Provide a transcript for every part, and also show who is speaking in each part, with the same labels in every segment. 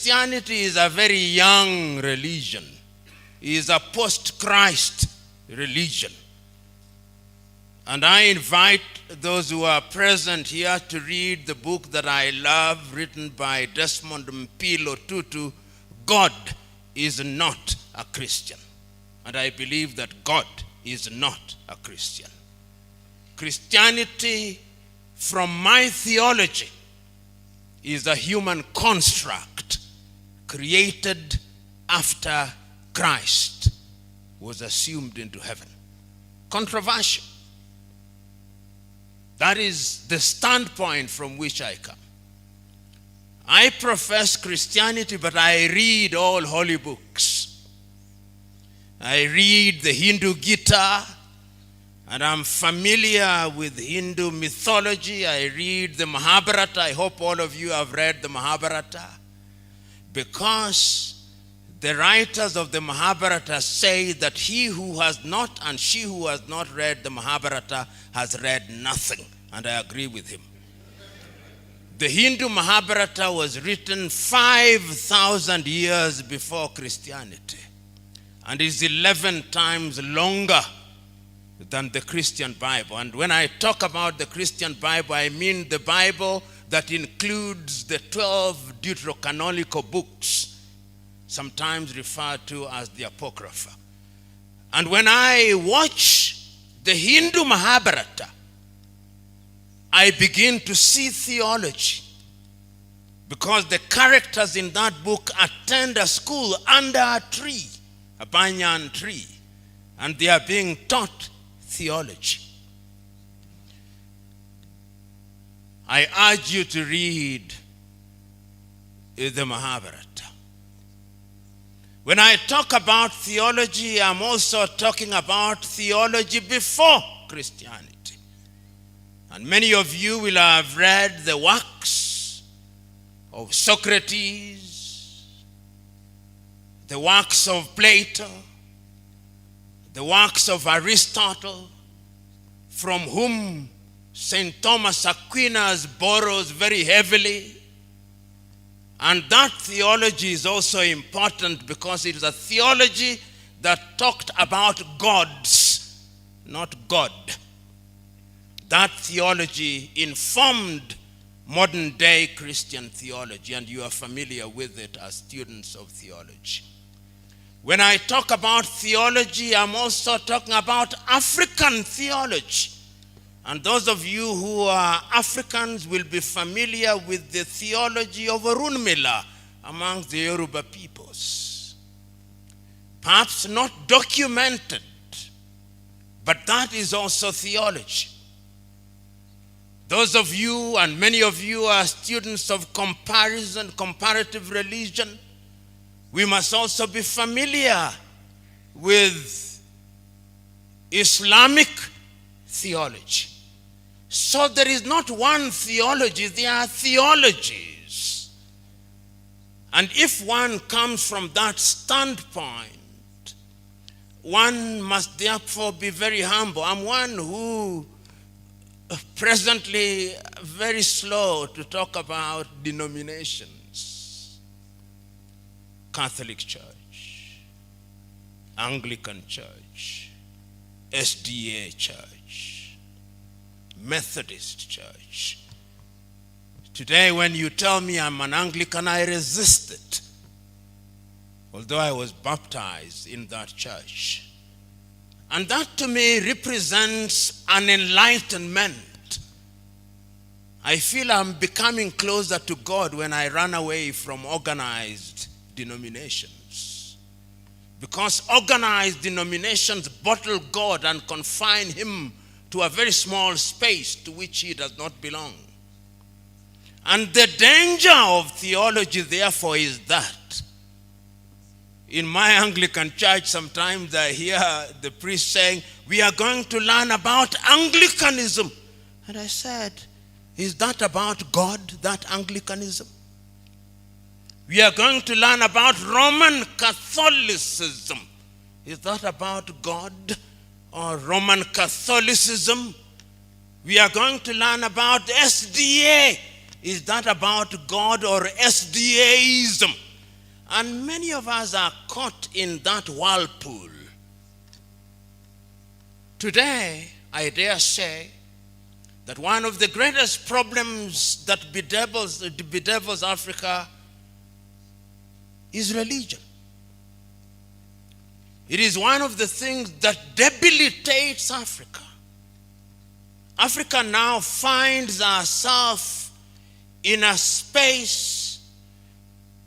Speaker 1: Christianity is a very young religion. It is a post-Christ religion. And I invite those who are present here to read the book that I love, written by Desmond Mpilo Tutu, God is not a Christian. And I believe that God is not a Christian. Christianity, from my theology, is a human construct created after Christ was assumed into heaven. Controversial. That is the standpoint from which I come. I profess Christianity, but I read all holy books. I read the Hindu Gita, and I'm familiar with Hindu mythology. I read the Mahabharata. I hope all of you have read the Mahabharata, because the writers of the Mahabharata say that he who has not and she who has not read the Mahabharata has read nothing. And I agree with him. The Hindu Mahabharata was written 5,000 years before Christianity, and is 11 times longer than the Christian Bible. And when I talk about the Christian Bible, I mean the Bible that includes the 12 deuterocanonical books, sometimes referred to as the Apocrypha. And when I watch the Hindu Mahabharata, I begin to see theology, because the characters in that book attend a school under a tree, a banyan tree, and they are being taught theology. I urge you to read the Mahabharata. When I talk about theology, I'm also talking about theology before Christianity. And many of you will have read the works of Socrates, the works of Plato, the works of Aristotle, from whom St. Thomas Aquinas borrows very heavily. And that theology is also important because it is a theology that talked about gods, not God. That theology informed modern day Christian theology, and you are familiar with it as students of theology. When I talk about theology, I'm also talking about African theology. And those of you who are Africans will be familiar with the theology of Orunmila among the Yoruba peoples. Perhaps not documented, but that is also theology. Those of you, and many of you, are students of comparative religion. We must also be familiar with Islamic theology. So there is not one theology, there are theologies. And if one comes from that standpoint, one must therefore be very humble. I'm one who presently very slow to talk about denominations. Catholic Church, Anglican Church, SDA Church, Methodist Church. Today when you tell me I'm an Anglican, I resist it, although I was baptized in that church. And that to me represents an enlightenment. I feel I'm becoming closer to God when I run away from organized denominations. Because organized denominations bottle God and confine him to a very small space to which he does not belong. And the danger of theology, therefore, is that in my Anglican church, sometimes I hear the priest saying, we are going to learn about Anglicanism. And I said, is that about God, that Anglicanism? We are going to learn about Roman Catholicism. Is that about God or Roman Catholicism? We are going to learn about SDA. Is that about God or SDAism? And many of us are caught in that whirlpool. Today, I dare say that one of the greatest problems that bedevils Africa is religion. It is one of the things that debilitates Africa. Africa now finds herself in a space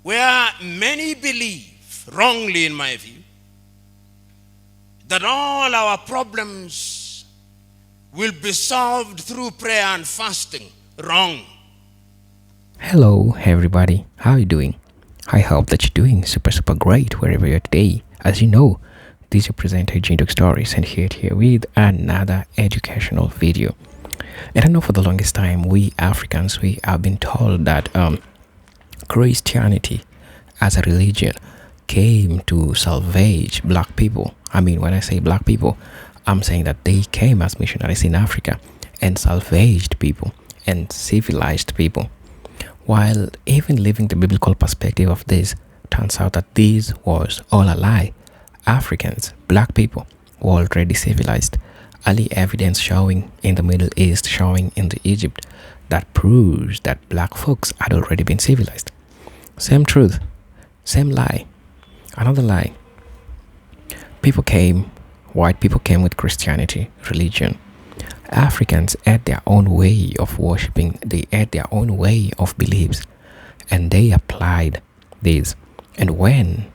Speaker 1: where many believe, wrongly in my view, that all our problems will be solved through prayer and fasting. Wrong.
Speaker 2: Hello everybody, how are you doing? I hope that you're doing super great wherever you're today. As you know, this is your presenter Jinduk Stories, and here with another educational video. And I know for the longest time we Africans, we have been told that Christianity as a religion came to salvage black people. I mean, when I say black people, I'm saying that they came as missionaries in Africa and salvaged people and civilized people. While even leaving the biblical perspective of this, turns out that this was all a lie. Africans, black people, were already civilized. Early evidence showing in the Middle East, showing in the Egypt, that proves that black folks had already been civilized. Same truth, same lie, another lie. White people came with Christianity, religion. Africans had their own way of worshipping, they had their own way of beliefs, and they applied this. And when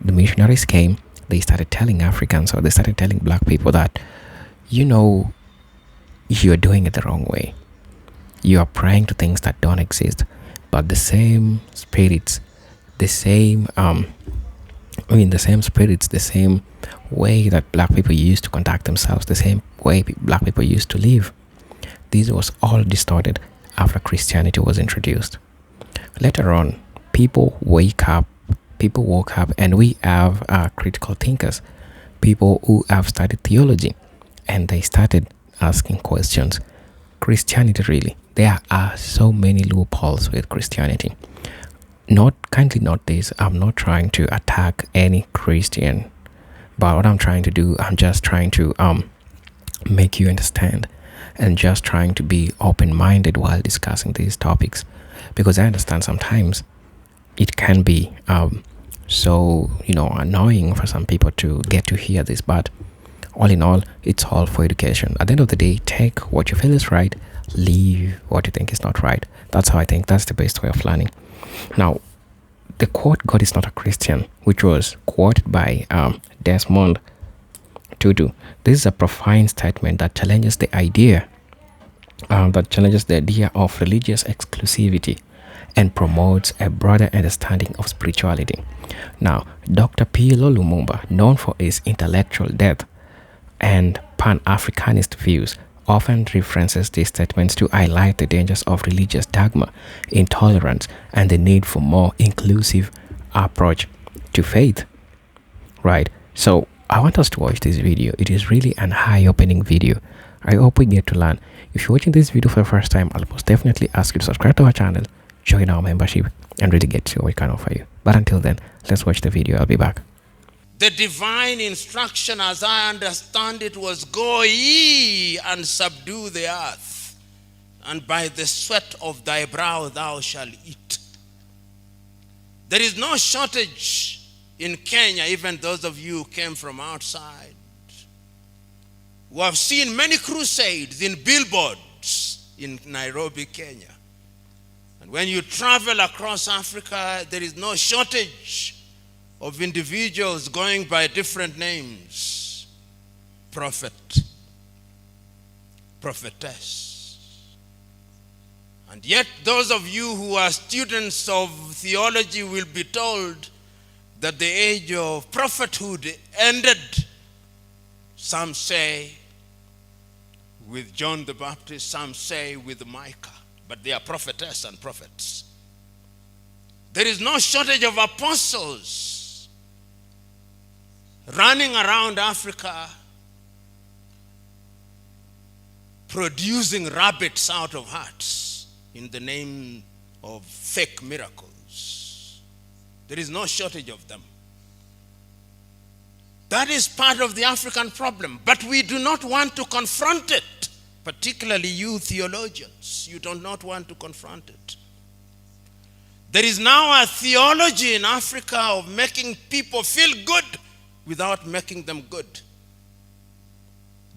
Speaker 2: the missionaries came, they started telling Africans, or they started telling black people that, you're doing it the wrong way. You are praying to things that don't exist. But the same spirits, the same way that black people used to conduct themselves, the same way black people used to live, this was all distorted after Christianity was introduced. Later on, people woke up, and we have critical thinkers, people who have studied theology, and they started asking questions. Christianity, really, there are so many loopholes with Christianity. Kindly note this, I'm not trying to attack any Christian, but what I'm trying to do, I'm just trying to make you understand, and just trying to be open-minded while discussing these topics, because I understand sometimes it can be so annoying for some people to get to hear this, but all in all, it's all for education. At the end of the day, take what you feel is right, leave what you think is not right. That's how I think that's the best way of learning. Now, the quote, "God is not a Christian," which was quoted by Desmond Tutu, this is a profound statement that challenges the idea of religious exclusivity and promotes a broader understanding of spirituality. Now, Dr. P.L. Lumumba, known for his intellectual depth and Pan-Africanist views, often references these statements to highlight the dangers of religious dogma, intolerance, and the need for more inclusive approach to faith. Right? So I want us to watch this video. It is really an eye-opening video. I hope we get to learn. If you're watching this video for the first time, I'll most definitely ask you to subscribe to our channel, join our membership, and really get to what we can offer you. But until then, let's watch the video. I'll be back.
Speaker 1: The divine instruction, as I understand it, was go ye and subdue the earth, and by the sweat of thy brow thou shalt eat. There is no shortage in Kenya, even those of you who came from outside, who have seen many crusades in billboards in Nairobi, Kenya. And when you travel across Africa, there is no shortage of individuals going by different names: prophet, prophetess. And yet those of you who are students of theology will be told that the age of prophethood ended, some say with John the Baptist, some say with Micah, but they are prophetess and prophets. There is no shortage of apostles running around Africa producing rabbits out of hats in the name of fake miracles. There is no shortage of them. That is part of the African problem. But we do not want to confront it. Particularly you theologians. You do not want to confront it. There is now a theology in Africa of making people feel good without making them good.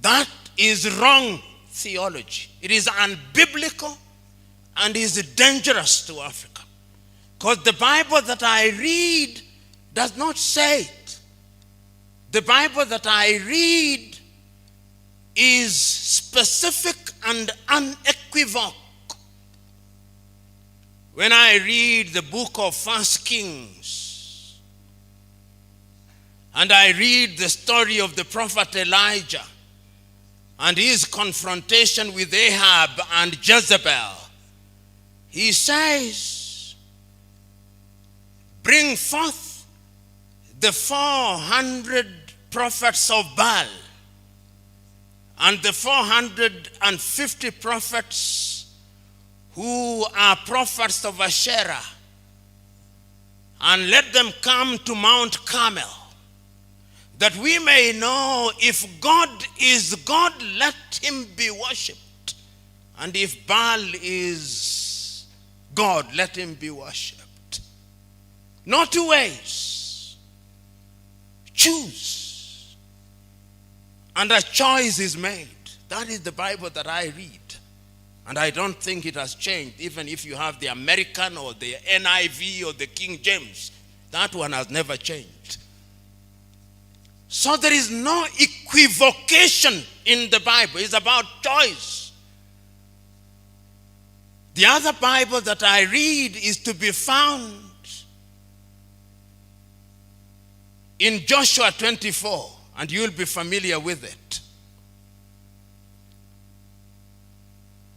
Speaker 1: That is wrong theology. It is unbiblical and is dangerous to Africa. Because the Bible that I read does not say it. The Bible that I read is specific and unequivocal. When I read the book of 1 Kings, and I read the story of the prophet Elijah and his confrontation with Ahab and Jezebel, he says, bring forth the 400 prophets of Baal and the 450 prophets who are prophets of Asherah, and let them come to Mount Carmel, that we may know if God is God, let him be worshipped, and if Baal is God, let him be worshipped. No two ways. Choose. And a choice is made. That is the Bible that I read. And I don't think it has changed, even if you have the American or the NIV or the King James. That one has never changed. So there is no equivocation in the Bible. It's about choice. The other Bible that I read is to be found in Joshua 24, and you'll be familiar with it.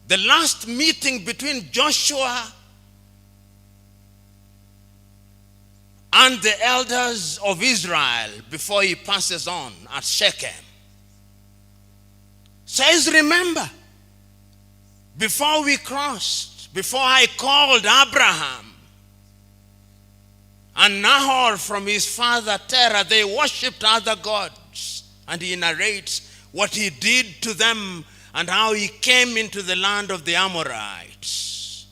Speaker 1: The last meeting between Joshua and the elders of Israel before he passes on at Shechem says, remember, before we crossed, before I called Abraham and Nahor from his father Terah, they worshipped other gods. And he narrates what he did to them and how he came into the land of the Amorites.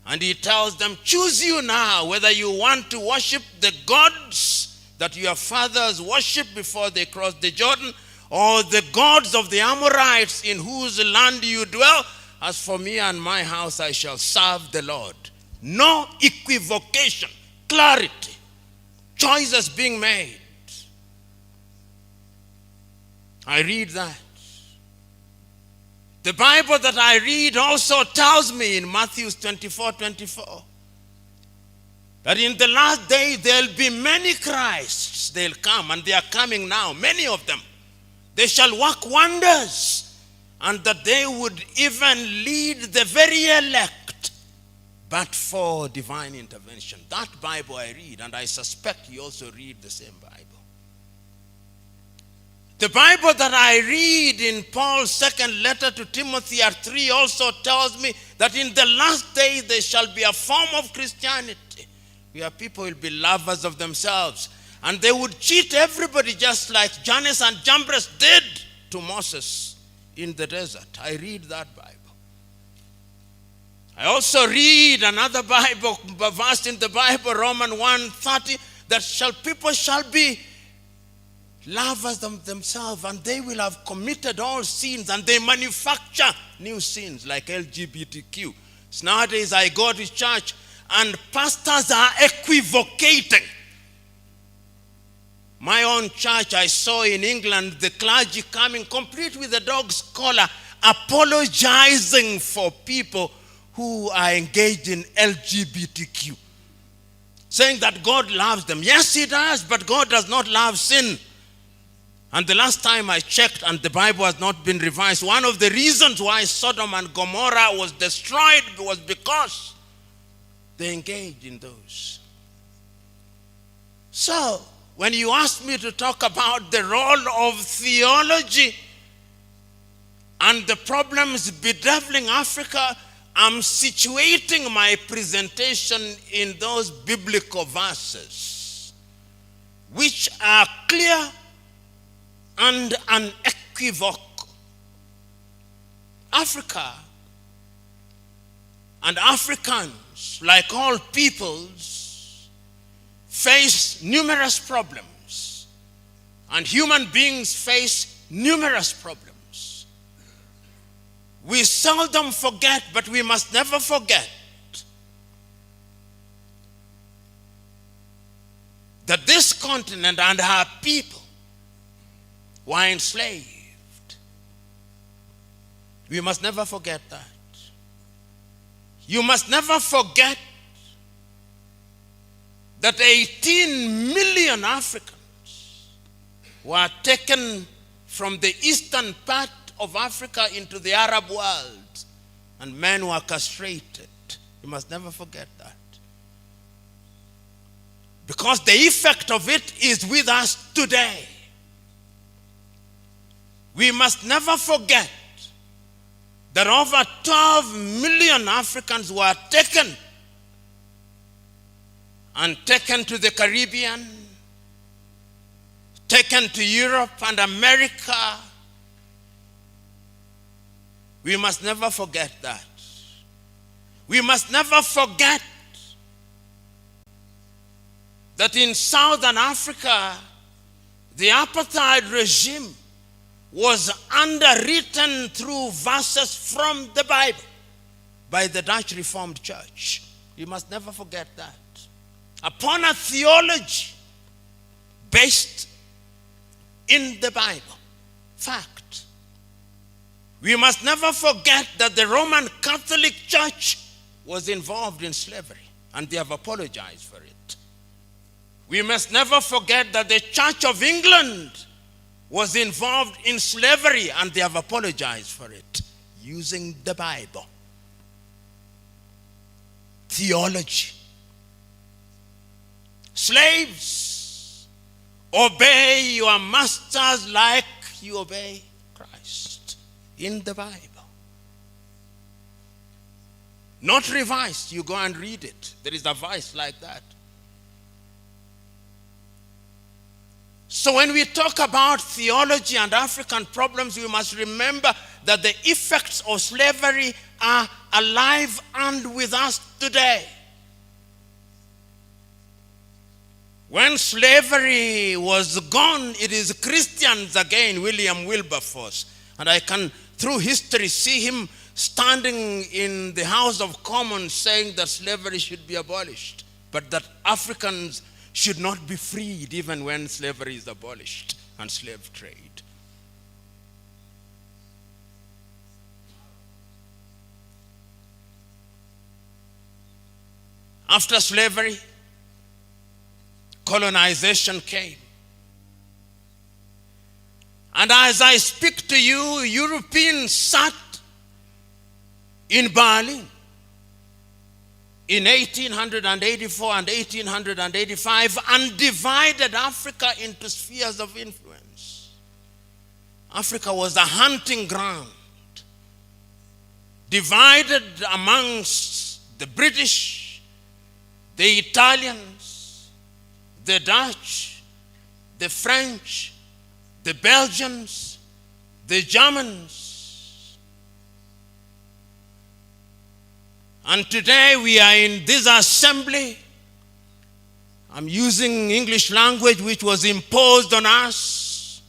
Speaker 1: And he tells them, choose you now whether you want to worship the gods that your fathers worshipped before they crossed the Jordan, or the gods of the Amorites in whose land you dwell. As for me and my house, I shall serve the Lord. No equivocation, clarity, choices being made. I read that. The Bible that I read also tells me in Matthew 24:24 that in the last day there'll be many Christs. They'll come, and they are coming now, many of them. They shall work wonders, and that they would even lead the very elect, but for divine intervention. That Bible I read, and I suspect you also read the same Bible. The Bible that I read in Paul's second letter to Timothy at 3 also tells me that in the last days there shall be a form of Christianity where people will be lovers of themselves, and they would cheat everybody just like Jannes and Jambres did to Moses in the desert. I read that Bible. I also read another Bible verse in the Bible, Romans 1:30, that people shall be lovers of themselves, and they will have committed all sins, and they manufacture new sins like LGBTQ. So nowadays I go to church and pastors are equivocating. My own church, I saw in England the clergy coming complete with a dog's collar, apologizing for people who are engaged in LGBTQ, saying that God loves them. Yes, he does, but God does not love sin. And the last time I checked, and the Bible has not been revised, one of the reasons why Sodom and Gomorrah was destroyed was because they engaged in those. So, when you ask me to talk about the role of theology and the problems bedeviling Africa, I'm situating my presentation in those biblical verses, which are clear and unequivocal. Africa and Africans, like all peoples, face numerous problems, and human beings face numerous problems. We seldom forget, but we must never forget that this continent and our people were enslaved. We must never forget that. You must never forget that 18 million Africans were taken from the eastern part of Africa into the Arab world, and men were castrated. You must never forget that. Because the effect of it is with us today. We must never forget that over 12 million Africans were taken to the Caribbean, taken to Europe and America. We must never forget that. We must never forget that in Southern Africa, the apartheid regime was underwritten through verses from the Bible by the Dutch Reformed Church. You must never forget that. Upon a theology based in the Bible. Fact. We must never forget that the Roman Catholic Church was involved in slavery, and they have apologized for it. We must never forget that the Church of England was involved in slavery, and they have apologized for it using the Bible. Theology. Slaves, obey your masters like you obey Christ in the Bible. Not revised. You go and read it. There is a verse like that. So when we talk about theology and African problems, we must remember that the effects of slavery are alive and with us today. When slavery was gone, it is Christians again, William Wilberforce. And I can, through history, see him standing in the House of Commons saying that slavery should be abolished, but that Africans should not be freed even when slavery is abolished and slave trade. After slavery, colonization came. And as I speak to you, Europeans sat in Berlin in 1884 and 1885 and divided Africa into spheres of influence. Africa was a hunting ground, divided amongst the British, the Italians, the Dutch, the French, the Belgians, the Germans. And today we are in this assembly. I'm using English language which was imposed on us.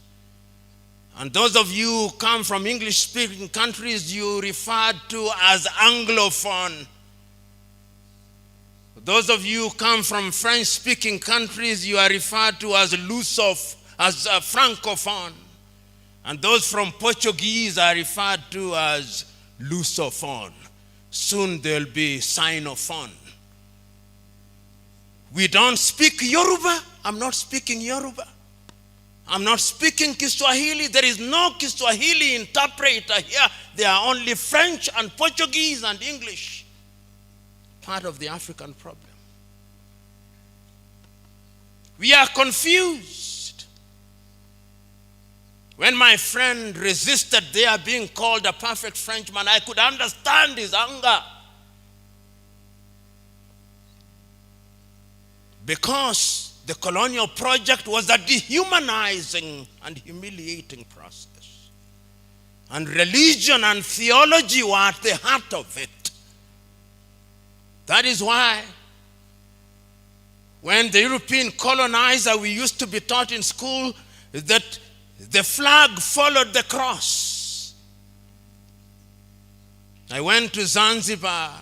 Speaker 1: And those of you who come from English-speaking countries, you referred to as Anglophone. Those of you who come from French-speaking countries, you are referred to as Francophone. And those from Portuguese are referred to as Lusophone. Soon there'll be Sinophone. We don't speak Yoruba. I'm not speaking Yoruba. I'm not speaking Kiswahili. There is no Kiswahili interpreter here. There are only French and Portuguese and English. Part of the African problem. We are confused. When my friend resisted their being called a perfect Frenchman, I could understand his anger. because the colonial project was a dehumanizing and humiliating process. And religion and theology were at the heart of it. That is why when the European colonizer, we used to be taught in school that the flag followed the cross. I went to Zanzibar,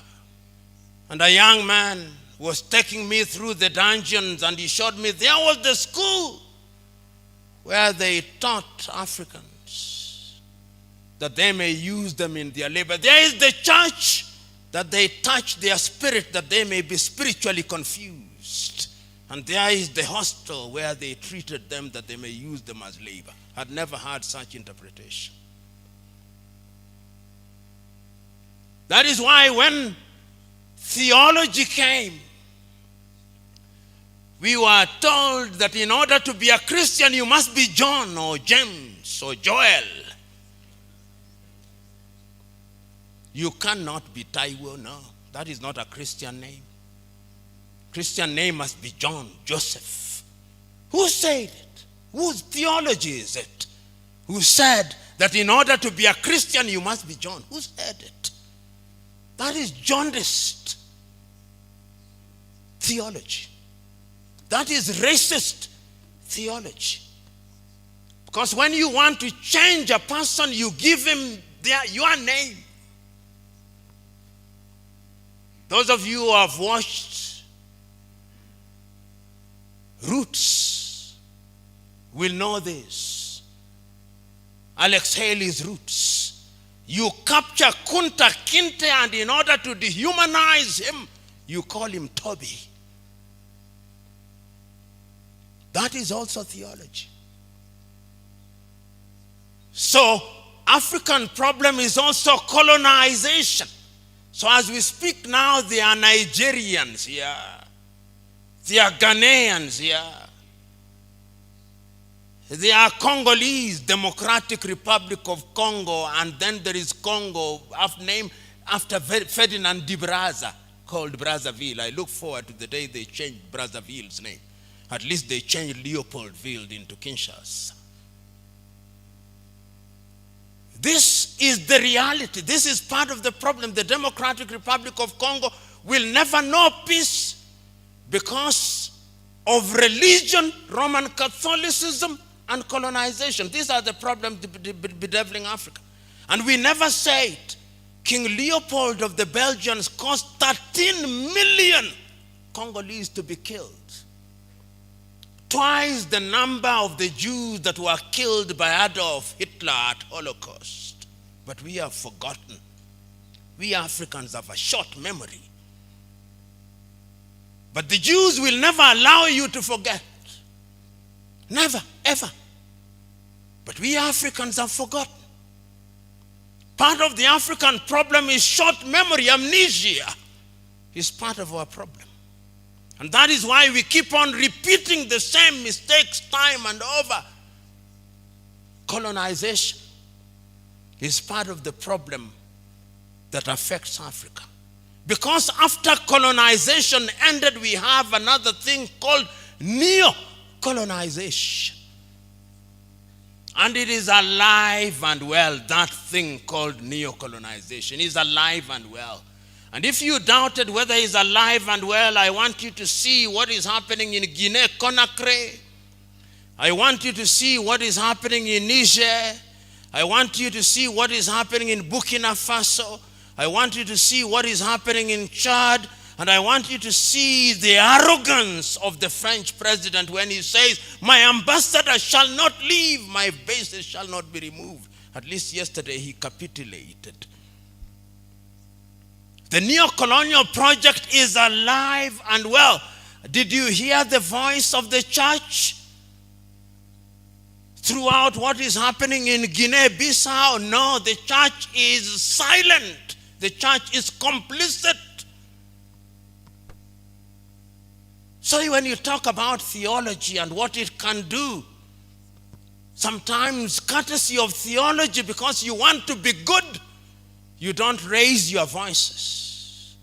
Speaker 1: and a young man was taking me through the dungeons, and he showed me there was the school where they taught Africans that they may use them in their labor. There is the church that they touch their spirit that they may be spiritually confused. And there is the hostel where they treated them that they may use them as labor. I'd never heard such interpretation. That is why when theology came, we were told that in order to be a Christian, you must be John or James or Joel. You cannot be Taiwo, no. That is not a Christian name. Christian name must be John, Joseph. Who said it? Whose theology is it? Who said that in order to be a Christian, you must be John? Who said it? That is jaundiced theology. That is racist theology. Because when you want to change a person, you give him your name. Those of you who have watched Roots will know this. Alex Haley's Roots. You capture Kunta Kinte, and in order to dehumanize him, you call him Toby. That is also theology. So, African problem is also colonization. So as we speak now, there are Nigerians here. There are Ghanaians here. There are Congolese, Democratic Republic of Congo, and then there is Congo, named after Ferdinand de Brazza, called Brazzaville. I look forward to the day they change Brazzaville's name. At least they changed Leopoldville into Kinshasa. This is the reality. This is part of the problem. The Democratic Republic of Congo will never know peace because of religion, Roman Catholicism, and colonization. These are the problems bedeviling Africa. And we never say it. King Leopold of the Belgians caused 13 million Congolese to be killed. Twice the number of the Jews that were killed by Adolf Hitler at Holocaust. But we have forgotten. We Africans have a short memory. But the Jews will never allow you to forget. Never, ever. But we Africans have forgotten. Part of the African problem is short memory, amnesia. Is part of our problem. And that is why we keep on repeating the same mistakes time and over. Colonization is part of the problem that affects Africa. Because after colonization ended, we have another thing called Neo-colonization. And it is alive and well. That thing called Neo-colonization is alive and well. And if you doubted whether he's alive and well, I want you to see what is happening in Guinea-Conakry. I want you to see what is happening in Niger. I want you to see what is happening in Burkina Faso. I want you to see what is happening in Chad. And I want you to see the arrogance of the French president when he says, my ambassador shall not leave, my bases shall not be removed. At least yesterday he capitulated. The neo-colonial project is alive and well. Did you hear the voice of the church throughout what is happening in Guinea-Bissau? No, the church is silent. The church is complicit. So when you talk about theology and what it can do, sometimes courtesy of theology, because you want to be good, you don't raise your voices.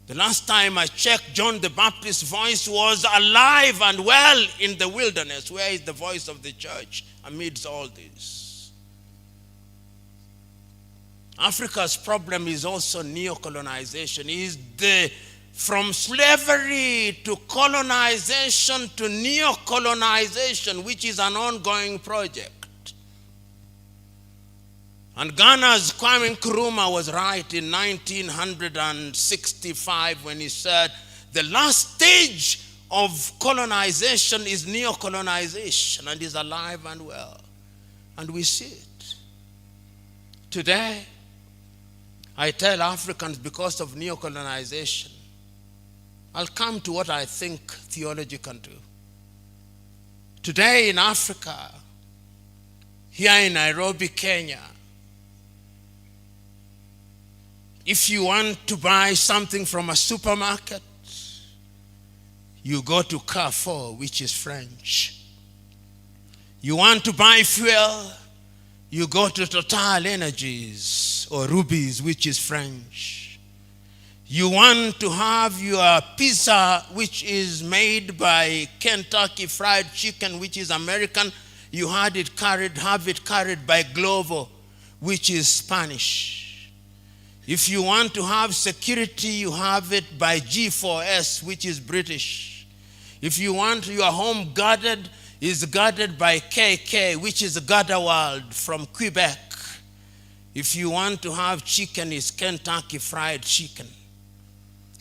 Speaker 1: The last time I checked, John the Baptist's voice was alive and well in the wilderness. Where is the voice of the church amidst all this? Africa's problem is also neo-colonization. From slavery to colonization to neo-colonization, which is an ongoing project. And Ghana's Kwame Nkrumah was right in 1965 when he said, the last stage of colonization is neo-colonization, and is alive and well. And we see it. Today, I tell Africans because of neo-colonization, I'll come to what I think theology can do. Today in Africa, here in Nairobi, Kenya, if you want to buy something from a supermarket, you go to Carrefour, which is French. You want to buy fuel, you go to Total Energies or Rubies, which is French. You want to have your pizza, which is made by Kentucky Fried Chicken, which is American, you have it carried by Glovo, which is Spanish. If you want to have security, you have it by G4S, which is British. If you want your home guarded, is guarded by KK, which is Gardewald from Quebec. If you want to have chicken, it's Kentucky Fried Chicken.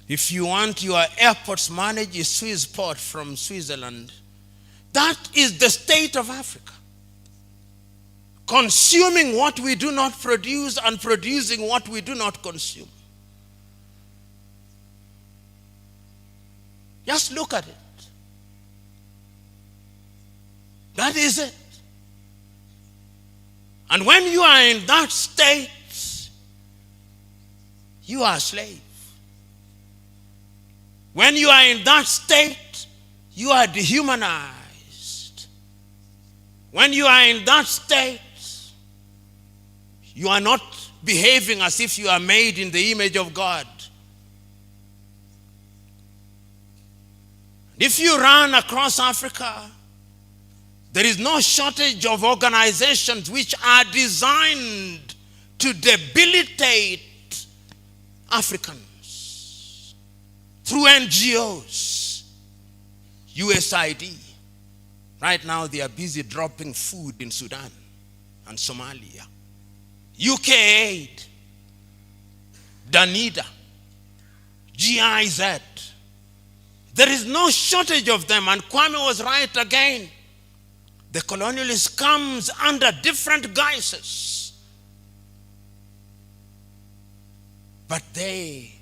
Speaker 1: If you want your airports managed, it's Swissport from Switzerland. That is the state of Africa. Consuming what we do not produce and producing what we do not consume. Just look at it. That is it. And when you are in that state, you are a slave. When you are in that state, you are dehumanized. When you are in that state, you are not behaving as if you are made in the image of God. If you run across Africa, there is no shortage of organizations which are designed to debilitate Africans through NGOs, USAID. Right now they are busy dropping food in Sudan and Somalia. UK Aid, Danida, GIZ. There is no shortage of them, and Kwame was right again. The colonialist comes under different guises, but they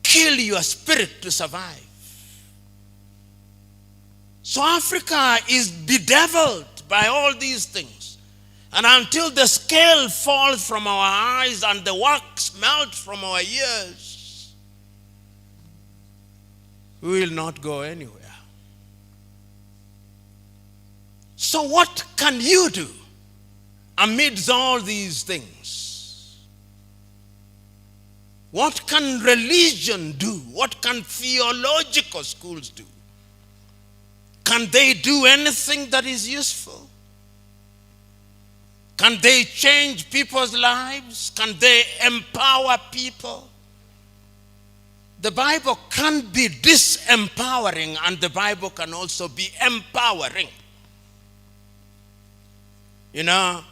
Speaker 1: kill your spirit to survive. So Africa is bedeviled by all these things. And until the scale falls from our eyes and the wax melts from our ears, we will not go anywhere. So what can you do amidst all these things? What can religion do? What can theological schools do? Can they do anything that is useful? Can they change people's lives? Can they empower people? The Bible can be disempowering, and the Bible can also be empowering. You know,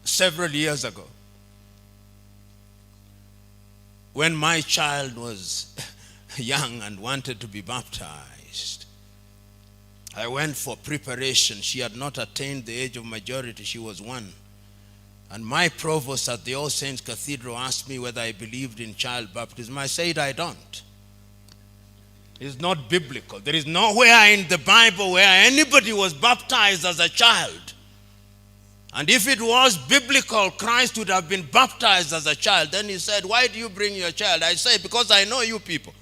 Speaker 1: several years ago, when my child was young and wanted to be baptized, I went for preparation. She had not attained the age of majority. She was 1. And my provost at the All Saints Cathedral asked me whether I believed in child baptism. I said I don't. It's not biblical. There is nowhere in the Bible where anybody was baptized as a child. And if it was biblical, Christ would have been baptized as a child. Then he said, why do you bring your child? I said, because I know you people.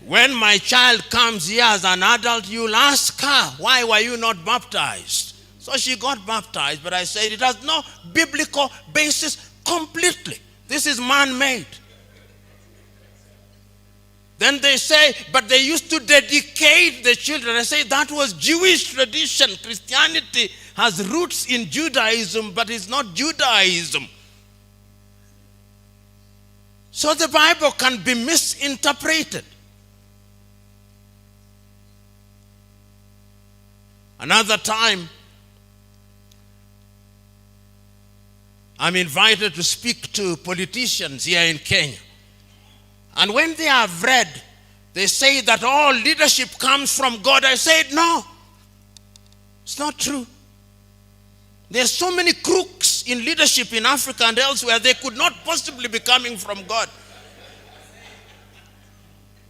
Speaker 1: When my child comes here as an adult, you'll ask her, why were you not baptized? So she got baptized, but I said it has no biblical basis Completely. This is man-made. Then they say, but they used to dedicate the children. I say that was Jewish tradition. Christianity has roots in Judaism, but it's not Judaism. So the Bible can be misinterpreted. Another time, I'm invited to speak to politicians here in Kenya. And when they have read, they say that all leadership comes from God. I said, no, it's not true. There's so many crooks in leadership in Africa and elsewhere, they could not possibly be coming from God.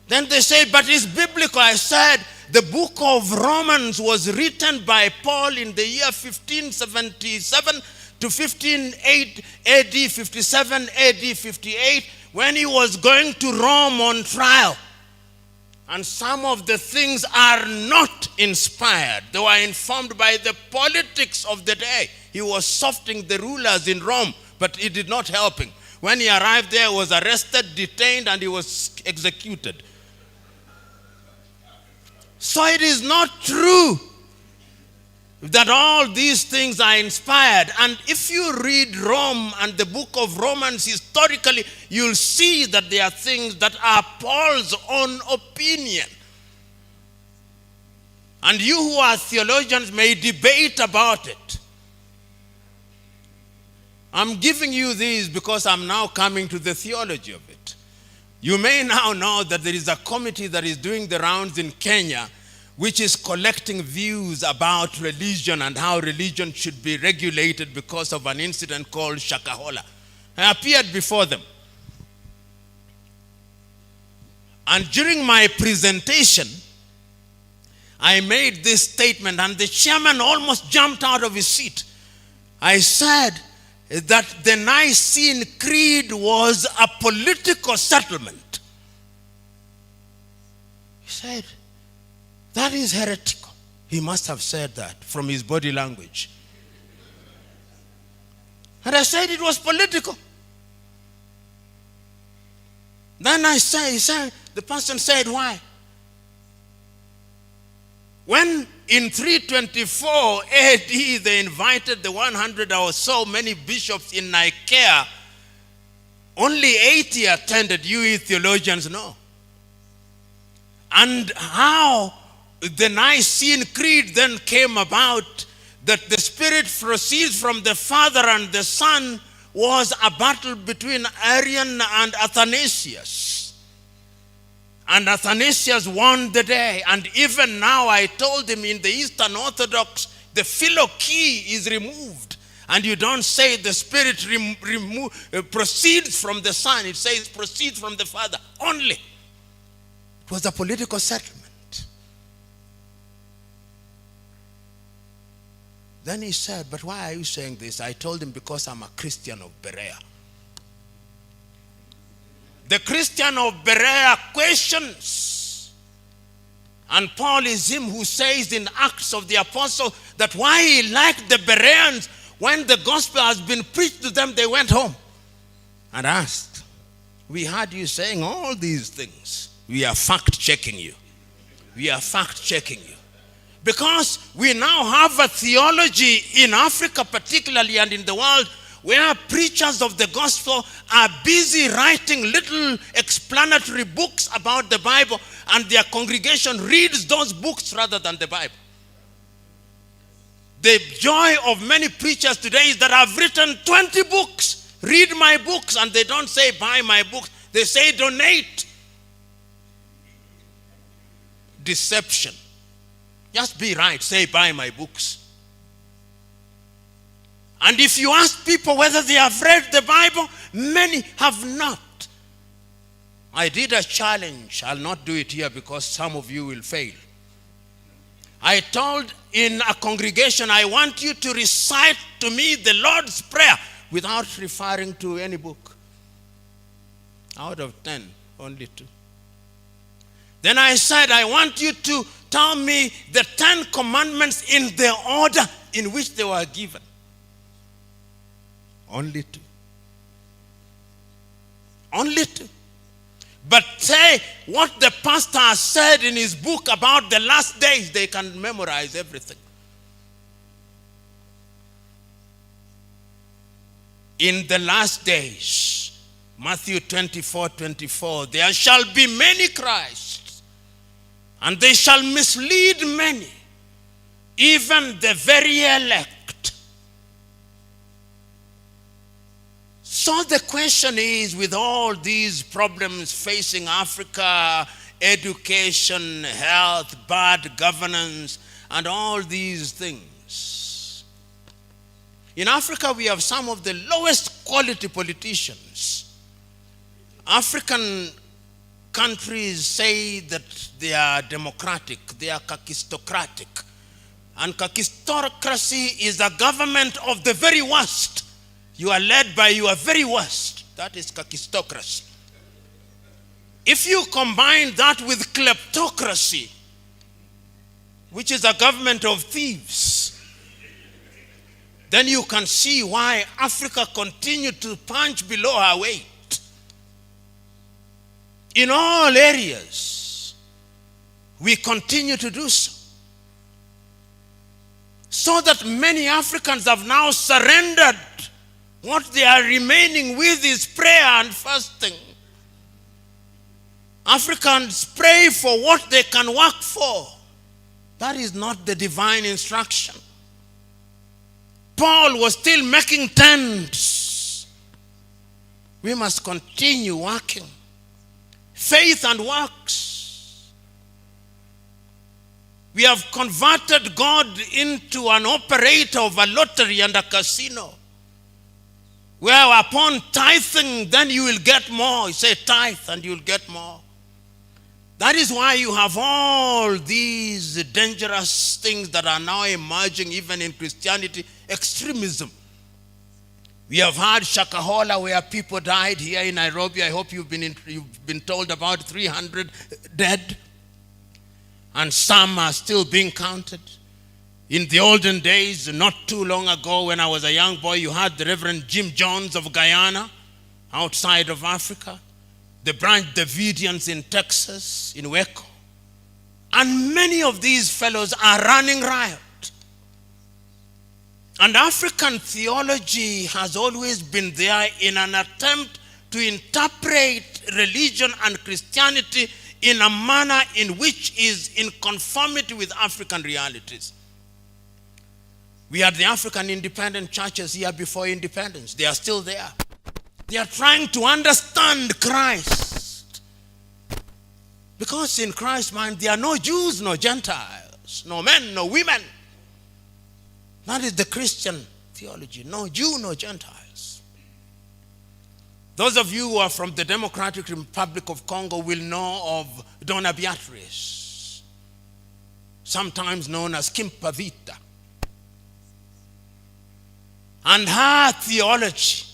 Speaker 1: Then they say, but it's biblical. I said, the book of Romans was written by Paul in the year 1577 to 1508 AD, 57 AD, 58, when he was going to Rome on trial. And some of the things are not inspired. They were informed by the politics of the day. He was softening the rulers in Rome, but it did not help him. When he arrived there, he was arrested, detained, and he was executed. So it is not true that all these things are inspired. And if you read Rome and the book of Romans historically, you'll see that there are things that are Paul's own opinion. And you who are theologians may debate about it. I'm giving you these because I'm now coming to the theology of it. You may now know that there is a committee that is doing the rounds in Kenya, which is collecting views about religion and how religion should be regulated because of an incident called Shakahola. I appeared before them. And during my presentation, I made this statement, and the chairman almost jumped out of his seat. I said that the Nicene Creed was a political settlement. He said, that is heretical. He must have said that from his body language. And I said it was political. Then the person said, why? When in 324 AD they invited the 100 or so many bishops in Nicaea, only 80 attended. You theologians know. And how the Nicene Creed then came about, that the Spirit proceeds from the Father and the Son, was a battle between Arian and Athanasius. And Athanasius won the day. And even now, I told him, in the Eastern Orthodox, the phylloky is removed. And you don't say the Spirit proceeds from the Son. It says proceeds from the Father only. It was a political settlement. Then he said, but why are you saying this? I told him, because I'm a Christian of Berea. The Christian of Berea questions. And Paul is him who says in Acts of the Apostle that why he liked the Bereans, when the gospel has been preached to them, they went home and asked, we heard you saying all these things. We are fact-checking you. We are fact-checking you. Because we now have a theology in Africa particularly and in the world where preachers of the gospel are busy writing little explanatory books about the Bible, and their congregation reads those books rather than the Bible. The joy of many preachers today is that I've written 20 books. Read my books, and they don't say buy my books. They say donate. Deception. Just be right. Say, buy my books. And if you ask people whether they have read the Bible, many have not. I did a challenge. I'll not do it here because some of you will fail. I told in a congregation, I want you to recite to me the Lord's Prayer without referring to any book. Out of 10, only 2. Then I said, I want you to tell me the 10 commandments in the order in which they were given. Only 2. Only 2. But say what the pastor has said in his book about the last days, they can memorize everything. In the last days, Matthew 24:24, there shall be many Christs, and they shall mislead many, even the very elect. So the question is, with all these problems facing Africa, education, health, bad governance, and all these things, in Africa, we have some of the lowest quality politicians. African countries say that they are democratic, they are kakistocratic. And kakistocracy is a government of the very worst. You are led by your very worst. That is kakistocracy. If you combine that with kleptocracy, which is a government of thieves, then you can see why Africa continued to punch below her weight. In all areas, we continue to do so. So that many Africans have now surrendered. What they are remaining with is prayer and fasting. Africans pray for what they can work for. That is not the divine instruction. Paul was still making tents. We must continue working. Faith and works. We have converted God into an operator of a lottery and a casino, where upon tithing, then you will get more. You say tithe and you will get more. That is why you have all these dangerous things that are now emerging even in Christianity. Extremism. We have had Shakahola, where people died here in Nairobi. I hope you've been told about 300 dead. And some are still being counted. In the olden days, not too long ago, when I was a young boy, you had the Reverend Jim Jones of Guyana, outside of Africa. The Branch Davidians in Texas, in Waco. And many of these fellows are running riot. And African theology has always been there in an attempt to interpret religion and Christianity in a manner in which is in conformity with African realities. We had the African independent churches here before independence. They are still there. They are trying to understand Christ. Because in Christ's mind, there are no Jews, no Gentiles, no men, no women. That is the Christian theology. No Jew, no Gentiles. Those of you who are from the Democratic Republic of Congo will know of Donna Beatrice, sometimes known as Kimpavita. And her theology,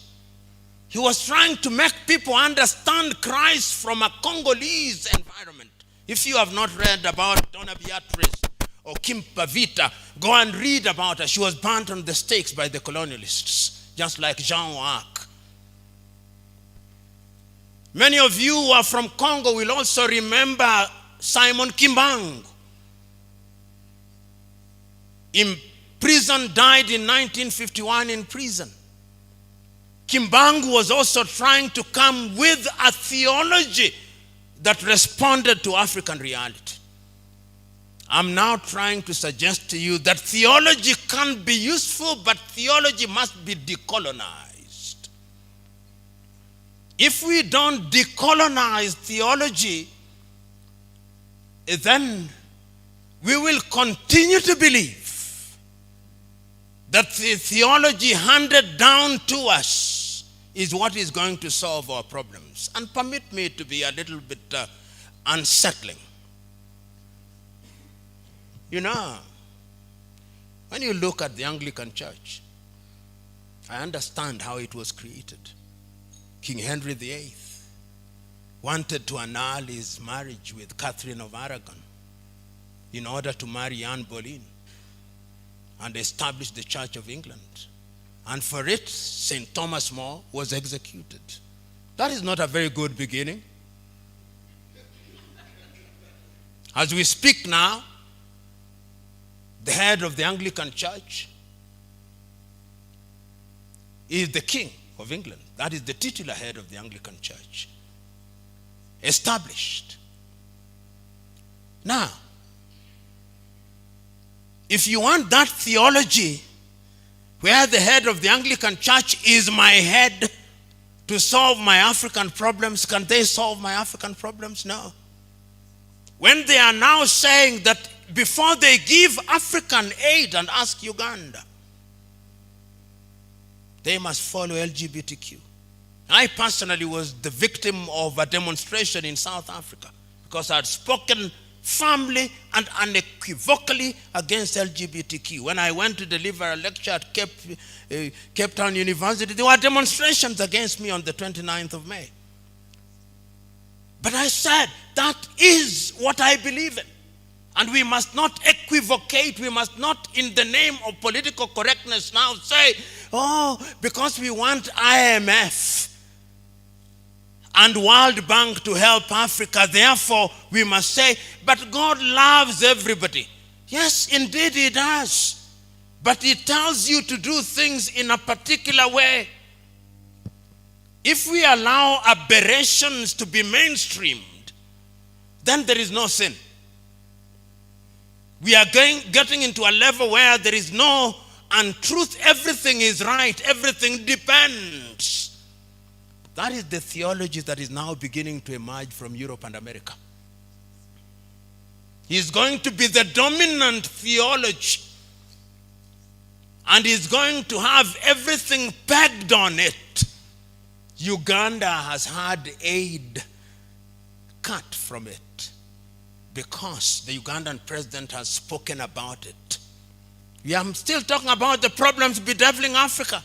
Speaker 1: he was trying to make people understand Christ from a Congolese environment. If you have not read about Donna Beatrice or Kimpavita, go and read about her. She was burnt on the stakes by the colonialists, just like Jean d'Arc. Many of you who are from Congo will also remember Simon Kimbangu. In prison, died in 1951 in prison. Kimbangu was also trying to come with a theology that responded to African reality. I'm now trying to suggest to you that theology can be useful, but theology must be decolonized. If we don't decolonize theology, then we will continue to believe that the theology handed down to us is what is going to solve our problems. And permit me to be a little bit unsettling. You know, when you look at the Anglican Church, I understand how it was created. King Henry VIII wanted to annul his marriage with Catherine of Aragon in order to marry Anne Boleyn and establish the Church of England. And for it, St. Thomas More was executed. That is not a very good beginning. As we speak now, the head of the Anglican Church is the King of England. That is the titular head of the Anglican Church. Established. Now, if you want that theology where the head of the Anglican Church is my head to solve my African problems, can they solve my African problems? No. When they are now saying that before they give African aid and ask Uganda, they must follow LGBTQ. I personally was the victim of a demonstration in South Africa because I had spoken firmly and unequivocally against LGBTQ. When I went to deliver a lecture at Cape Town University, there were demonstrations against me on the 29th of May. But I said, that is what I believe in. And we must not equivocate. We must not, in the name of political correctness, now say, oh, because we want IMF and World Bank to help Africa, therefore we must say, but God loves everybody. Yes, indeed he does. But he tells you to do things in a particular way. If we allow aberrations to be mainstreamed, then there is no sin. We are getting into a level where there is no untruth. Everything is right. Everything depends. That is the theology that is now beginning to emerge from Europe and America. He is going to be the dominant theology. And he's going to have everything pegged on it. Uganda has had aid cut from it because the Ugandan president has spoken about it. We are still talking about the problems bedeviling Africa.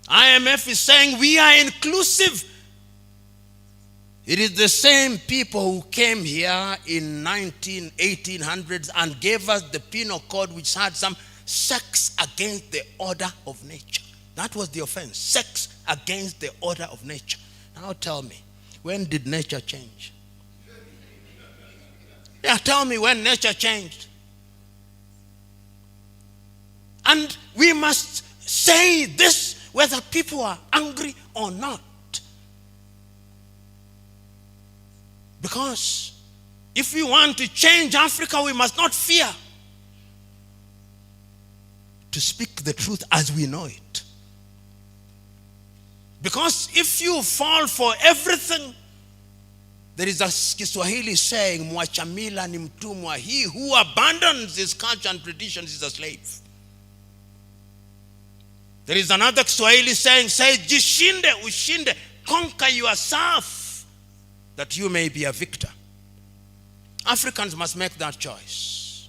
Speaker 1: IMF is saying we are inclusive. It is the same people who came here in 1800s and gave us the penal code which had some sex against the order of nature. That was the offense, sex against the order of nature. Now tell me, when did nature change? Yeah, tell me when nature changed. And we must say this whether people are angry or not. Because if we want to change Africa, we must not fear to speak the truth as we know it. Because if you fall for everything, there is a Kiswahili saying, mwachamila ni mtumwa. He who abandons his culture and traditions is a slave. There is another Kiswahili saying, say, jishinde, ushinde, conquer yourself, that you may be a victor. Africans must make that choice.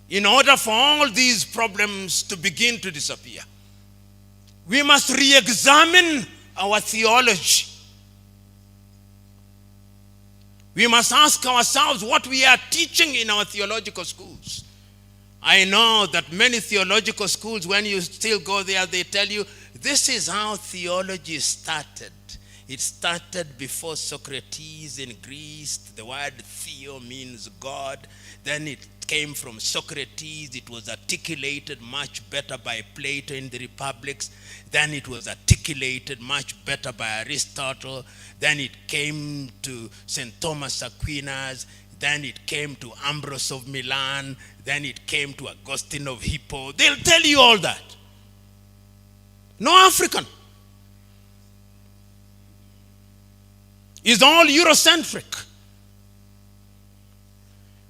Speaker 1: In order for all these problems to begin to disappear, we must re-examine our theology. We must ask ourselves what we are teaching in our theological schools. I know that many theological schools, when you still go there, they tell you, this is how theology started. It started before Socrates in Greece. The word theo means God. Then it came from Socrates. It was articulated much better by Plato in the Republics. Then it was articulated much better by Aristotle. Then it came to St. Thomas Aquinas. Then it came to Ambrose of Milan. Then it came to Augustine of Hippo. They'll tell you all that. No African. It's all Eurocentric.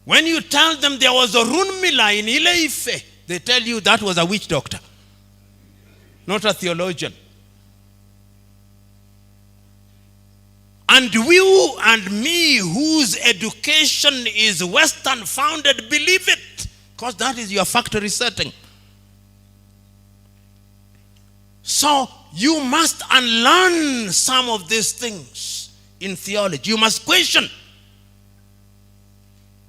Speaker 1: When you tell them there was a Runmila in Ile-Ife, they tell you that was a witch doctor, not a theologian. And you and me, whose education is Western founded, believe it, because that is your factory setting. So you must unlearn some of these things in theology. You must question.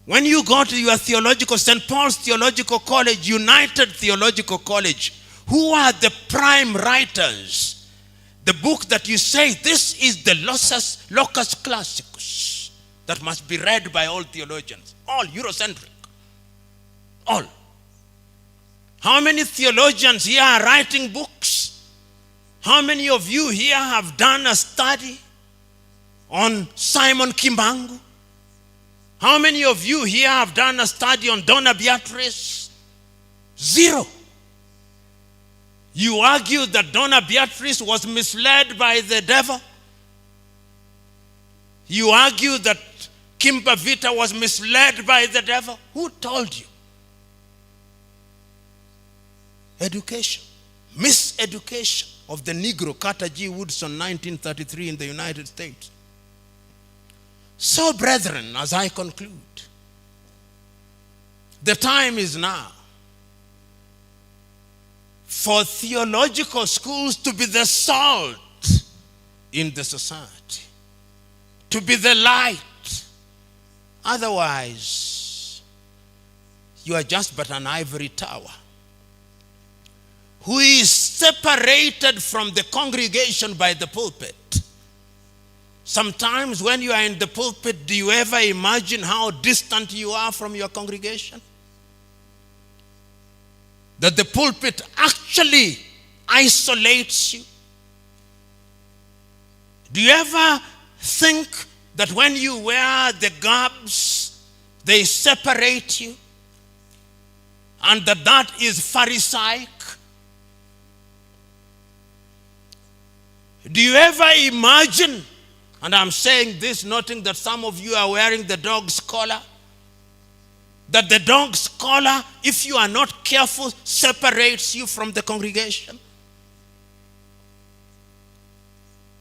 Speaker 1: When you go to your theological, St. Paul's Theological College, United Theological College, who are the prime writers? The book that you say, this is the locus classicus that must be read by all theologians, all Eurocentric, all. How many theologians here are writing books? How many of you here have done a study on Simon Kimbangu? How many of you here have done a study on Donna Beatrice? Zero. You argue that Donna Beatrice was misled by the devil. You argue that Kimba Vita was misled by the devil. Who told you? Education. Miseducation of the Negro, Carter G. Woodson, 1933 in the United States. So, brethren, as I conclude, the time is now for theological schools to be the salt in the society, to be the light. Otherwise, you are just but an ivory tower who is separated from the congregation by the pulpit. Sometimes when you are in the pulpit, do you ever imagine how distant you are from your congregation? That the pulpit actually isolates you. Do you ever think that when you wear the garbs, they separate you? And that is Pharisaic? Do you ever imagine, and I'm saying this noting that some of you are wearing the dog's collar, that the dog's collar, if you are not careful, separates you from the congregation?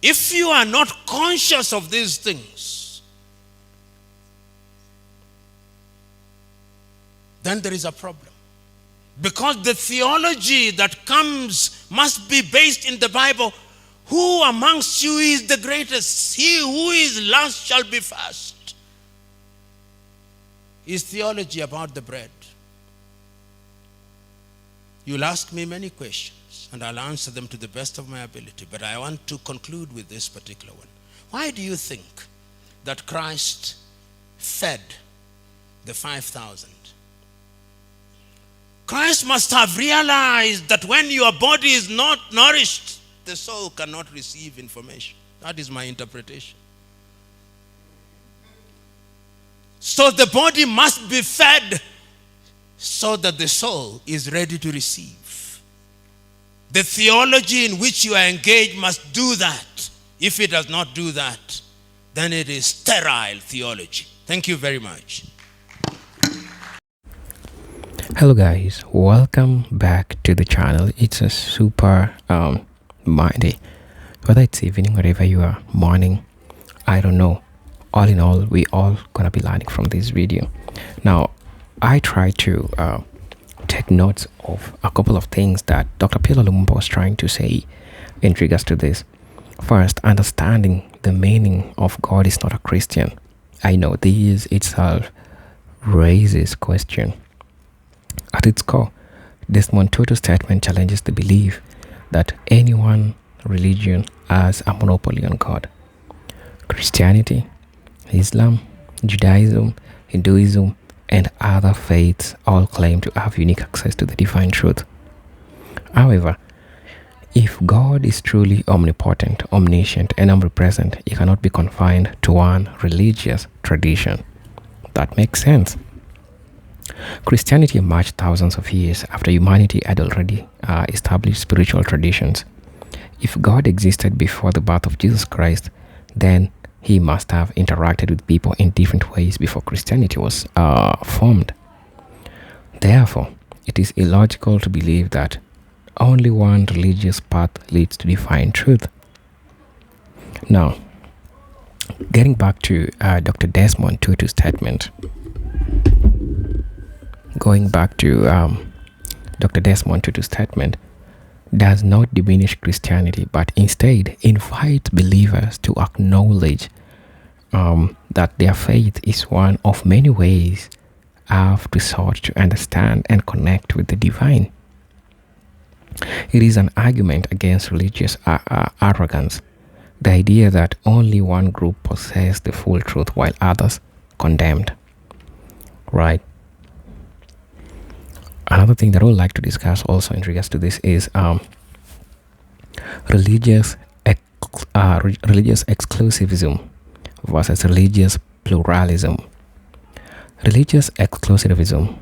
Speaker 1: If you are not conscious of these things, then there is a problem. Because the theology that comes must be based in the Bible. Who amongst you is the greatest? He who is last shall be first. Is theology about the bread? You'll ask me many questions, and I'll answer them to the best of my ability. But I want to conclude with this particular one. Why do you think that Christ fed the 5,000? Christ must have realized that when your body is not nourished, the soul cannot receive information. That is my interpretation. So the body must be fed so that the soul is ready to receive. The theology in which you are engaged must do that. If it does not do that, then it is sterile theology. Thank you very much.
Speaker 2: Hello guys, welcome back to the channel. It's a super Monday, whether it's evening, wherever you are, morning, I don't know. All in all, we all gonna be learning from this video. Now, I try to take notes of a couple of things that Dr. Peter Lumumba was trying to say in regards to this. First, understanding the meaning of God is not a Christian. I know this itself raises question. At its core, Desmond Tutu's statement challenges the belief that any one religion has a monopoly on God. Christianity, Islam, Judaism, Hinduism, and other faiths all claim to have unique access to the divine truth. However, if God is truly omnipotent, omniscient, and omnipresent, he cannot be confined to one religious tradition. That makes sense. Christianity emerged thousands of years after humanity had already established spiritual traditions. If God existed before the birth of Jesus Christ, then he must have interacted with people in different ways before Christianity was formed. Therefore, it is illogical to believe that only one religious path leads to divine truth. Now, getting back to Dr. Desmond Tutu's statement, Dr. Desmond Tutu's statement does not diminish Christianity, but instead invites believers to acknowledge that their faith is one of many ways of resort to understand and connect with the divine. It is an argument against religious arrogance, the idea that only one group possesses the full truth while others condemned. Right. Another thing that I would like to discuss also in regards to this is religious exclusivism versus religious pluralism. Religious exclusivism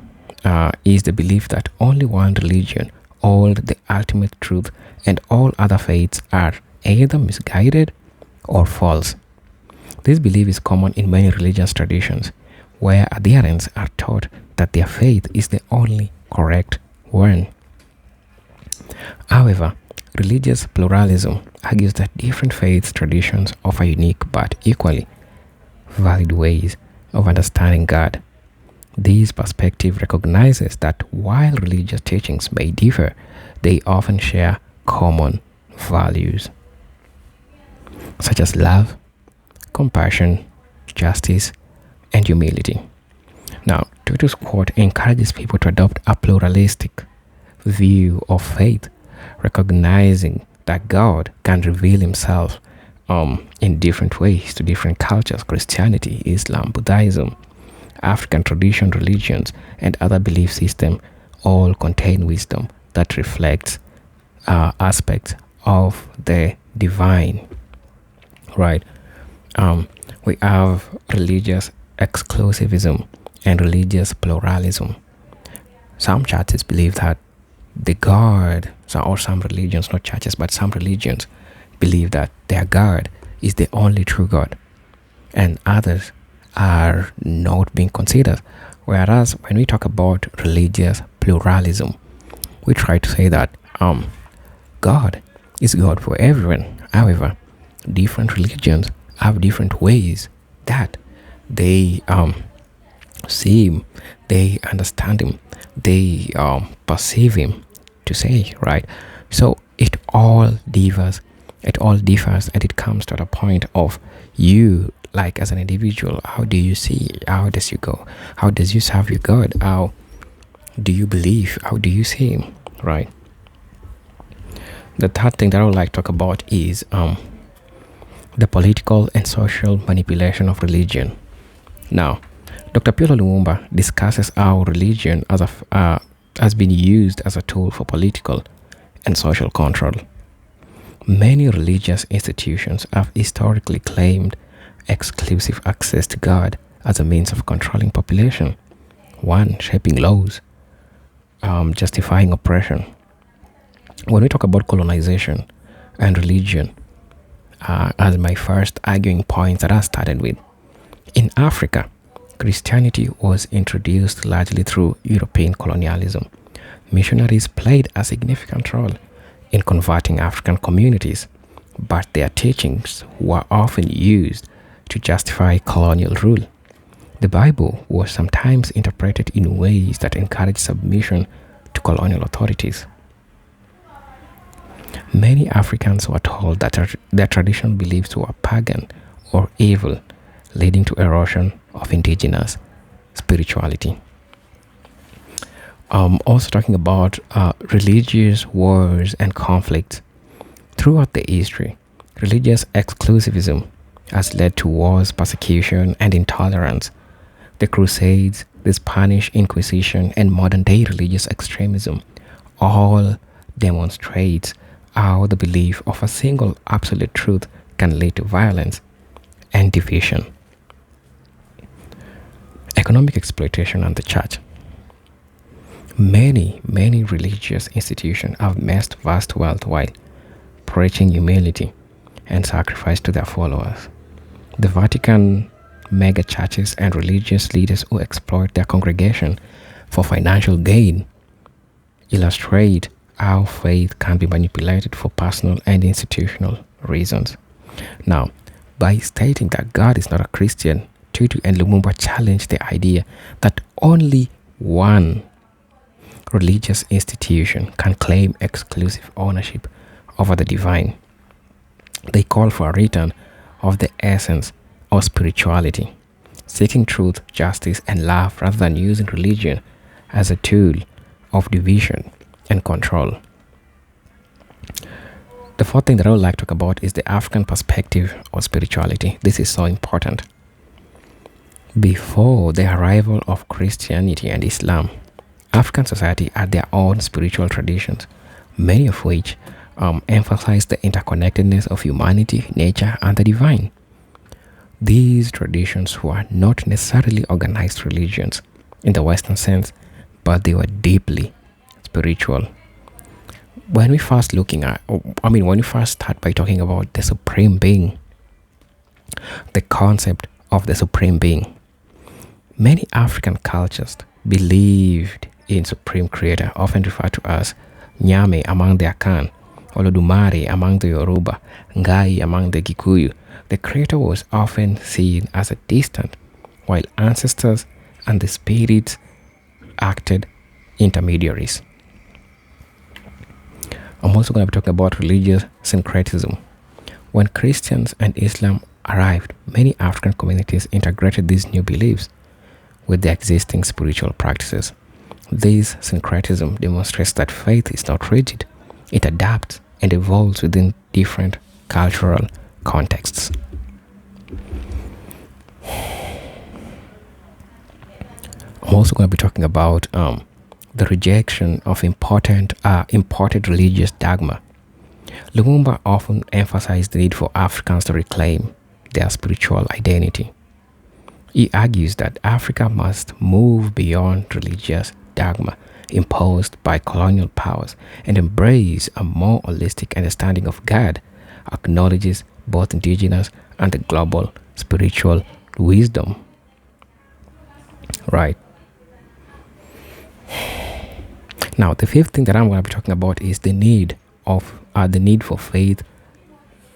Speaker 2: is the belief that only one religion holds the ultimate truth and all other faiths are either misguided or false. This belief is common in many religious traditions, where adherents are taught that their faith is the only correct one. However, religious pluralism argues that different faith traditions offer unique but equally valid ways of understanding God. This perspective recognizes that while religious teachings may differ, they often share common values, such as love, compassion, justice, and humility. Now, Tutu's quote encourages people to adopt a pluralistic view of faith, recognizing that God can reveal himself in different ways to different cultures: Christianity, Islam, Buddhism, African tradition, religions, and other belief systems all contain wisdom that reflects aspects of the divine. Right. We have religious exclusivism and religious pluralism. Some churches believe that the God, or some religions, not churches, but some religions believe that their God is the only true God, and others are not being considered. Whereas when we talk about religious pluralism, we try to say that God is God for everyone. However, different religions have different ways that they see him, they understand him, they perceive him to say, right? So it all differs, and it comes to the point of you, like as an individual, how do you see, how does you go, how does you serve your God, how do you believe, how do you see him, right? The third thing that I would like to talk about is the political and social manipulation of religion. Now, Dr. Piolo Lumumba discusses how religion has been used as a tool for political and social control. Many religious institutions have historically claimed exclusive access to God as a means of controlling population, one shaping laws, justifying oppression. When we talk about colonization and religion, as my first arguing point that I started with, in Africa, Christianity was introduced largely through European colonialism. Missionaries played a significant role in converting African communities, but their teachings were often used to justify colonial rule. The Bible was sometimes interpreted in ways that encouraged submission to colonial authorities. Many Africans were told that their traditional beliefs were pagan or evil, leading to erosion of indigenous spirituality. Also talking about religious wars and conflicts. Throughout the history, religious exclusivism has led to wars, persecution, and intolerance. The Crusades, the Spanish Inquisition, and modern-day religious extremism all demonstrate how the belief of a single absolute truth can lead to violence and division. Economic exploitation and the church. Many religious institutions have amassed vast wealth while preaching humility and sacrifice to their followers. The Vatican, mega churches, and religious leaders who exploit their congregation for financial gain illustrate how faith can be manipulated for personal and institutional reasons. Now, by stating that God is not a Christian, Tutu and Lumumba challenged the idea that only one religious institution can claim exclusive ownership over the divine. They call for a return of the essence of spirituality, seeking truth, justice, and love rather than using religion as a tool of division and control. The fourth thing that I would like to talk about is the African perspective of spirituality. This is so important. Before the arrival of Christianity and Islam, African society had their own spiritual traditions, many of which emphasize the interconnectedness of humanity, nature, and the divine. These traditions were not necessarily organized religions in the Western sense, but they were deeply spiritual. When we first start by talking about the supreme being, the concept of the supreme being, many African cultures believed in supreme creator, often referred to as Nyame among the Akan, Olodumare among the Yoruba, Ngai among the Gikuyu. The creator was often seen as a distant, while ancestors and the spirits acted intermediaries. I'm also going to be talking about religious syncretism. When Christians and Islam arrived, many African communities integrated these new beliefs with the existing spiritual practices. This syncretism demonstrates that faith is not rigid. It adapts and evolves within different cultural contexts. I'm also going to be talking about the rejection of imported religious dogma. Lumumba often emphasized the need for Africans to reclaim their spiritual identity. He argues that Africa must move beyond religious dogma imposed by colonial powers and embrace a more holistic understanding of God, acknowledges both indigenous and the global spiritual wisdom. Right. Now, the fifth thing that I'm going to be talking about is the need for faith,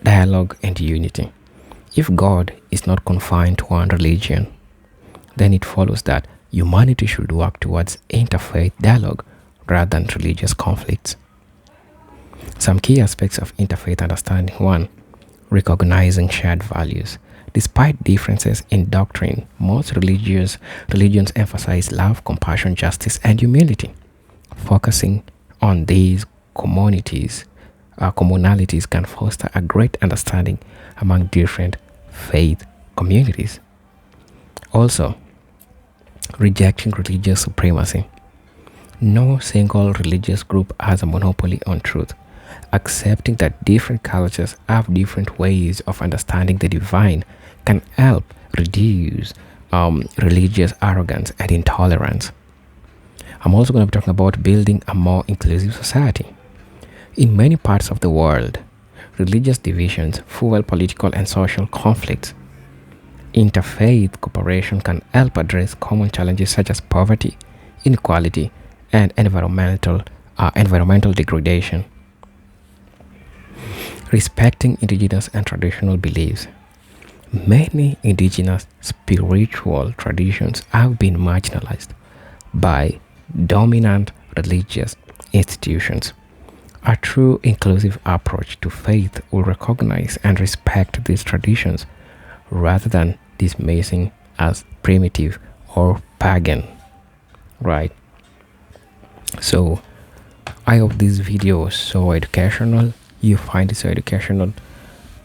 Speaker 2: dialogue, and unity. If God is not confined to one religion, then it follows that humanity should work towards interfaith dialogue rather than religious conflicts. Some key aspects of interfaith understanding: 1. Recognizing shared values. Despite differences in doctrine, most religions emphasize love, compassion, justice, and humility. Focusing on these commonalities can foster a great understanding among different faith communities. Also, rejecting religious supremacy. No single religious group has a monopoly on truth. Accepting that different cultures have different ways of understanding the divine can help reduce religious arrogance and intolerance. I'm also going to be talking about building a more inclusive society. In many parts of the world, religious divisions fuel political and social conflicts. Interfaith cooperation can help address common challenges such as poverty, inequality, and environmental degradation. Respecting indigenous and traditional beliefs. Many indigenous spiritual traditions have been marginalized by dominant religious institutions. A true inclusive approach to faith will recognize and respect these traditions rather than dismissing as primitive or pagan. Right? So, I hope this video was so educational. You find it so educational.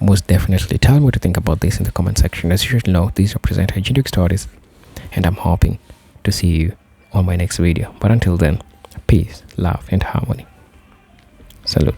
Speaker 2: Most definitely tell me what you think about this in the comment section. As you should know, these represent hygienic stories, and I'm hoping to see you on my next video. But until then, peace, love, and harmony. Salute.